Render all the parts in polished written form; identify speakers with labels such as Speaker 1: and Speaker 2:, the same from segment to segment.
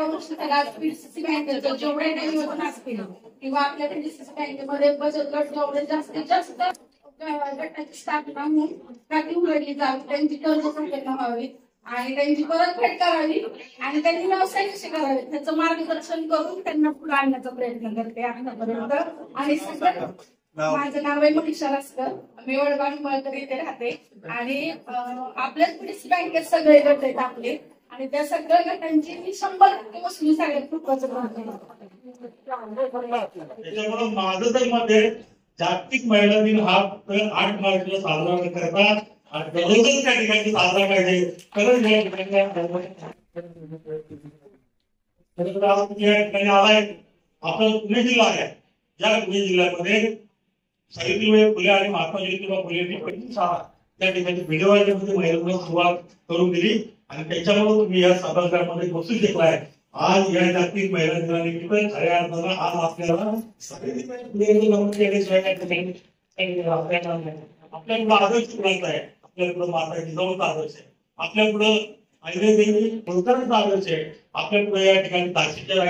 Speaker 1: वर्ष त्याला पीसीसी बँकेचं जेवढे काही योजना असतील किंवा आपल्या पीसीसी बँकेमध्ये बचत गट जेवढे जास्तीत जास्त गटाची स्थापना होऊन खाती उघडली जावी, त्यांची कर्ज संघटना व्हावी आणि त्यांची परतफेड करावी आणि त्यांनी व्यवसाय कसे करावे त्याचं मार्गदर्शन करून त्यांना पुढे आणण्याचा प्रयत्न करते आतापर्यंत. आणि माझं नाव आहे मनीषा रासकर, मी वडगाव निंबाळकर येथे राहते आणि आपल्याच पीडीसी बँकेत सगळे गट आहेत आपले आणि त्या सगळ्या गटांची मी 100% वसुली सगळ्यात खूपच करते.
Speaker 2: त्याच्यामुळे माझं तर मत आहे जागतिक महिला दिन हा 8 मार्चला साजरा करतात आणि दररोजच त्या ठिकाणी साजरा पाहिजे. खरंच या ठिकाणी आलाय आपला पुणे जिल्हा आहे. या पुणे जिल्ह्यामध्ये सावित्रीबाई फुले आणि महात्मा ज्योतिबा फुलेंनी पहिली शाळा त्या ठिकाणी भिडेवाड्यामध्ये महिलांना सुरुवात करून दिली आणि त्याच्यामुळे मी या सभागृहामध्ये बसून घेतलाय. आज या जागतिक महिला दिनानिमित्त खऱ्या अर्थानं आज आपल्याला आपल्याकडे आदर्श ग्रंथ आहे, आपल्याकडे माता जिजाऊचा आदर्श आहे, आपल्याकडं अहिल्यादेवी होळकरांचा आदर्श आहे, आपल्याकडे या ठिकाणी झाशीच्या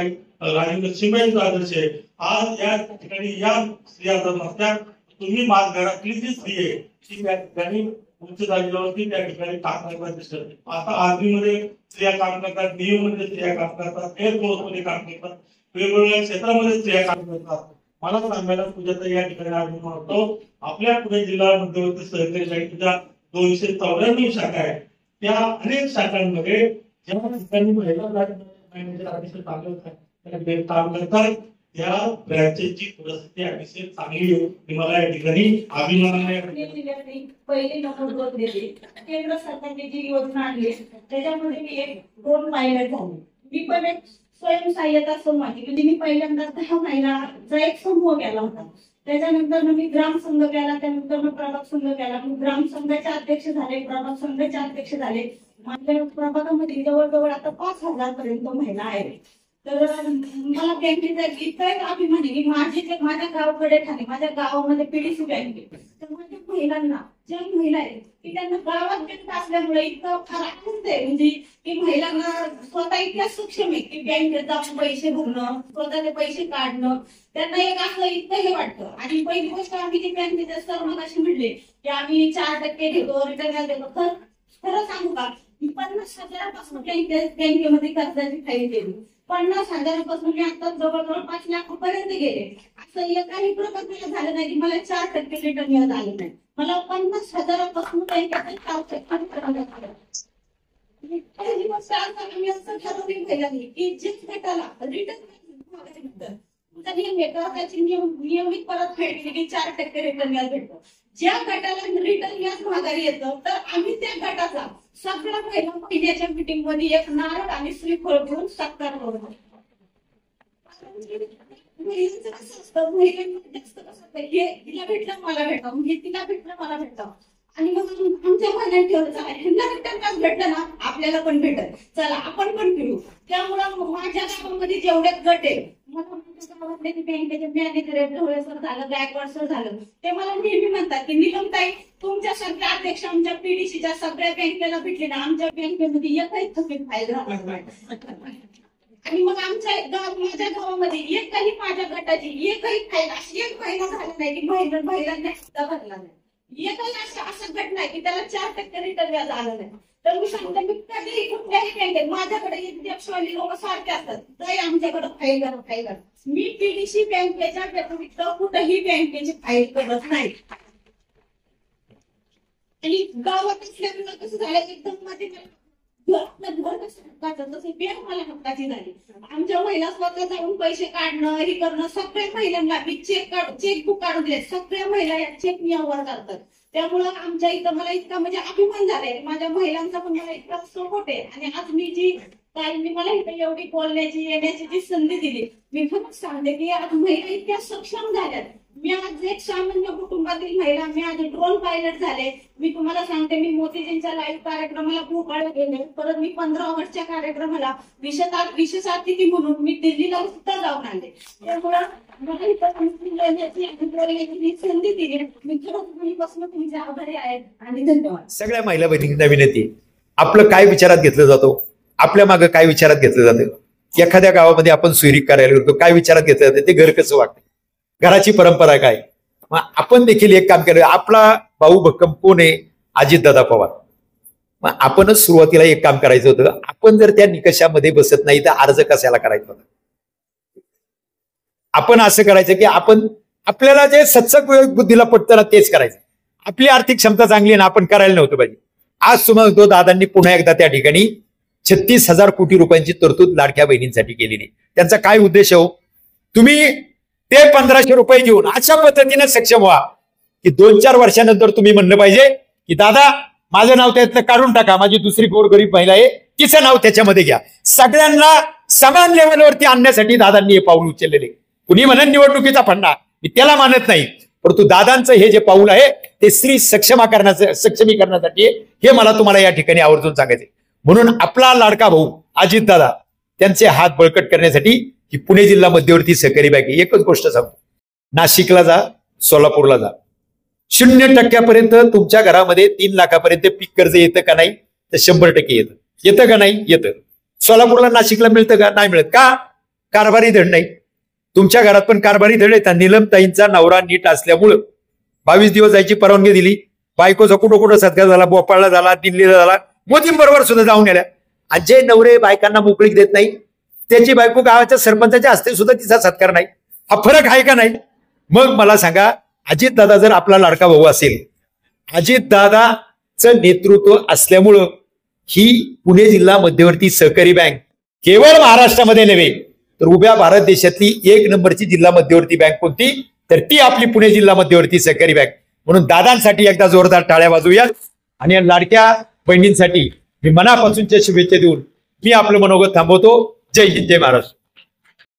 Speaker 2: राणी लक्ष्मीबाईंचा आदर्श आहे. आज या ठिकाणी या स्त्रिया जर नसत्या तुम्ही घरातली जी स्त्री आहे ती त्या ठिकाणी उच्च जागेवरती त्या ठिकाणी काम करतात दिसत. आता आर्मीमध्ये स्त्रिया काम करतात, नेव्ही मध्ये स्त्रिया काम करतात, एअरफोर्स मध्ये काम करतात, वेगवेगळ्या क्षेत्रामध्ये स्त्रिया काम करतात. मला सांगायला तुझ्या या ठिकाणी आम्ही म्हणतो आपल्या पुणे जिल्हा मध्यवर्ती सहकारी बँकेच्या 294 शाखा आहेत. त्या अनेक शाखांमध्ये ज्या ठिकाणी महिला काम करतात त्या बँकेची परिस्थिती अतिशय चांगली आहे. मला या ठिकाणी अभिमानाने
Speaker 3: पहिली नोंद दिली. केंद्र सरकारने जी योजना आणली त्याच्यामध्ये मी 1-2 पायलट झाले. मी पण एक स्वयंसहाय्यता समूह म्हणजे मी पहिल्यांदा 10 महिलांचा एक समूह केला होता. त्याच्यानंतर मी ग्राम संघ केला, त्यानंतर प्रभाग संघ केला. ग्राम संघाचे अध्यक्ष झाले, प्रभाग संघाचे अध्यक्ष झाले. माझ्या प्रभागामध्ये जवळजवळ आता 5000 पर्यंत महिला आहेत. तर मला बँकेचा इतका अभिमान आहे की माझ्या गावाकडे ठाणे माझ्या गावामध्ये पीडीसी बँक आहे. तर माझ्या महिलांना ज्या महिला आहेत की त्यांना गावात बँक असल्यामुळे इतकं फार आनंद आहे म्हणजे की महिलांना स्वतः इतक्या सक्षम आहे की बँकेत जाऊन पैसे भरणं, स्वतःचे पैसे काढणं त्यांना एक असं इतकं हे वाटतं. आणि पहिली गोष्ट आम्ही जी बँकेचे सर मग अशी म्हणले की आम्ही 4% घेतो, रिटर्न देतो. तर खरं सांगू का 50,000पासून बँकेमध्ये कर्जाची फाईल केली. 50,000पासून मी आता जवळजवळ 5 लाखापर्यंत गेले. असं एकाही प्रकल्पाला झालं नाही की मला 4% रिटर्न मिळत आलं नाही. मला 50,000पासून पहिली गोष्ट मी असं ठरवली पहिल्यांदा की जे गटाला रिटर्न नियमित परतफेड केली की 4% रिटर्न व्याज भेटतो. ज्या गटाला रिटर्न व्याज माघारी येतं तर आम्ही त्या गटाचा सगळ्या महिला महिन्याच्या मीटिंग मध्ये एक नारळ आणि श्रीफळ घेऊन सत्कार करतो. महिलांचं कसं असतं महिलांना जास्त कसं हिला भेटलं मला भेटतं, तिला भेटलं मला भेटतं आणि मग आमच्या मनात ठेवलं ह्यांना रिटर्न भेटलं ना आपल्याला पण भेटत, चला आपण पण फिरू. त्यामुळं माझ्या गावामध्ये जेवढे गट आहे मला माझ्या गावातले बँकेचे मॅनेजर ढोळे सर झालं, गायकवाड सर झालं, ते मला नेहमी म्हणतात की निलमताई तुमच्या सगळ्या अध्यक्ष आमच्या पीडीसीच्या सगळ्या बँकेला भेटले ना आमच्या बँकेमध्ये एकही थकीत फाईल झाला नाही. आणि मग माझ्या गावामध्ये एकही माझ्या गटाची एकही फाईल अशी एक महिना झाला नाही की महिलांना हप्ता भरला नाही. एकही असं घट नाही की त्याला 4% रिटर्न व्याज आलं नाही. तर मी सांगते मी कधीही कुठल्याही बँकेत माझ्याकडे अध्यक्षवाली लोक सारखे असतात तरी आमच्याकडे फाईल करा. मी पीडीसी बँकेच्या व्यतिरिक्त कुठेही बँकेची फाईल करत नाही. आणि गावात असल्यामुळे कसं झालं एकदम मध्ये घर कसं तसे बँक मला हक्काची झाली. आमच्या महिला स्वतः जाऊन पैसे काढणं हे करणं सगळ्या महिलांना मी चेकबुक काढून दिले. सगळ्या महिला चेक व्यवहार करतात. त्यामुळं आमच्या इथं मला इतका म्हणजे अभिमान झालाय. माझ्या महिलांचा पण मला इतका सपोर्ट आहे. आणि आज मी जी ताईंनी मला इथं एवढी बोलण्याची येण्याची जी संधी दिली मी खरंच सांगते की आज महिला इतक्या सक्षम झाल्यात. मी आज एक सामान्य कुटुंबातील महिला, मी आज ड्रोन पायलट झाले. मी तुम्हाला सांगते मी मोदीजींच्या लाईव्ह कार्यक्रमाला भोपाळ गेले, परत मी 15 ऑगस्टच्या कार्यक्रमाला विशेष अतिथी म्हणून मी दिल्लीला सुद्धा जाऊन आले. त्यामुळे मला इथं संधी दिली मी खरंच तुमचे आभारी आहेत आणि धन्यवाद.
Speaker 4: सगळ्या महिला बहिणींना विनंती, आपलं काय विचारात घेतलं जातो, आपल्या मागे काय विचारात घेतलं जातं एखाद्या गावामध्ये आपण सोयरी करायला होतो, काय विचारात घेतलं जातं, ते घर कसं वागतं, घराची परंपरा काय. मग आपण देखील एक काम केलं. आपला भाऊ भक्कम कोण आहे? अजितदादा पवार. मग आपणच सुरुवातीला एक काम करायचं होतं. आपण जर त्या निकषामध्ये बसत नाही तर अर्ज कशाला करायचा होता? आपण असं करायचं की आपण आपल्याला जे सत्सक बुद्धीला पटतं ना तेच करायचं. आपली आर्थिक क्षमता चांगली आहे ना, आपण करायला नव्हतं पाहिजे. आज तुम्हाला तो दादांनी पुन्हा एकदा त्या ठिकाणी 36,000 कोटी रुपयांची तरतूद लाडक्या बहिणींसाठी केलेली. त्यांचा काय उद्देश हो? तुम्ही ते 1,500 रुपये घेऊन अशा पद्धतीने सक्षम व्हा की 2-4 वर्षानंतर तुम्ही म्हणलं पाहिजे की दादा माझं नाव त्यातलं काढून टाका, माझी दुसरी गोरगरीब महिला आहे तिचं नाव त्याच्यामध्ये घ्या. सगळ्यांना समान लेवलवरती आणण्यासाठी दादांनी हे पाऊल उचललेले. कुणी म्हणत निवडणुकीचा फंडा, मी त्याला मानत नाही, परंतु दादांचं हे जे पाऊल आहे ते स्त्री सक्षमीकरणासाठी हे मला तुम्हाला या ठिकाणी आवर्जून सांगायचे. म्हणून आपला लाडका भाऊ अजितदादा त्यांचे हात बळकट करण्यासाठी ही पुणे जिल्हा मध्यवर्ती सहकारी बँक. एकच गोष्ट सांगतो, नाशिकला जा, सोलापूरला जा, 0% तुमच्या घरामध्ये 3 लाखापर्यंत पीक कर्ज येतं का नाही? तर 100% येतं. येतं का नाही? येतं. सोलापूरला नाशिकला मिळतं का? नाही मिळत. का? कारभारी धड नाही. तुमच्या घरात पण कारभारी धड येतात. नीलमताईंचा नवरा नीट असल्यामुळं 22 दिवस जायची परवानगी दिली. बायकोचा कुठं सत्कार झाला, भोपाळला झाला, दिल्लीला झाला, मोदींबरोबर सुद्धा जाऊन गेल्या. आणि जे नवरे बायकांना मोकळीक देत नाही त्याची बायको गावाच्या सरपंचाच्या हस्ते सुद्धा तिचा सत्कार नाही. हा फरक आहे का नाही? मग मला सांगा, अजितदादा जर आपला लाडका भाऊ असेल, अजितदादाचं नेतृत्व असल्यामुळं ही पुणे जिल्हा मध्यवर्ती सहकारी बँक केवळ महाराष्ट्रामध्ये नव्हे तर उभ्या भारत देशातली 1 नंबरची जिल्हा मध्यवर्ती बँक कोणती? तर ती आपली पुणे जिल्हा मध्यवर्ती सहकारी बँक. म्हणून दादांसाठी एकदा जोरदार टाळ्या वाजवूयात आणि या लाडक्या बहिणींसाठी मी मनापासूनच्या शुभेच्छा देऊन मी आपलं मनोगत थांबवतो. जय हिंद, जय महाराष्ट्र.